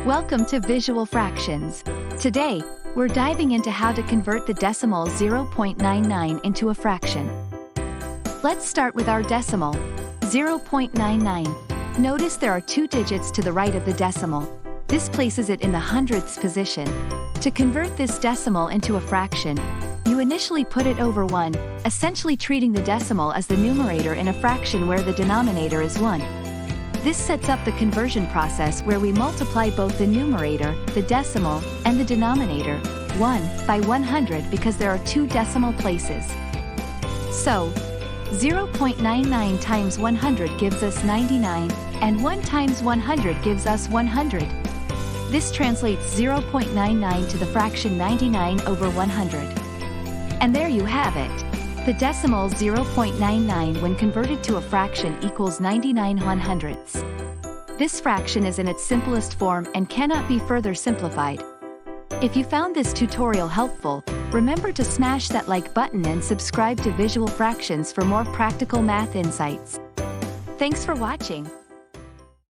Welcome to Visual Fractions. Today, we're diving into how to convert the decimal 0.99 into a fraction. Let's start with our decimal, 0.99. Notice there are two digits to the right of the decimal. This places it in the hundredths position. To convert this decimal into a fraction, you initially put it over 1, essentially treating the decimal as the numerator in a fraction where the denominator is 1. This sets up the conversion process where we multiply both the numerator, the decimal, and the denominator, 1, by 100 because there are two decimal places. So, 0.99 times 100 gives us 99, and 1 times 100 gives us 100. This translates 0.99 to the fraction 99 over 100. And there you have it. The decimal 0.99 when converted to a fraction equals 99 100ths. This fraction is in its simplest form and cannot be further simplified. If you found this tutorial helpful, remember to smash that like button and subscribe to Visual Fractions for more practical math insights. Thanks for watching.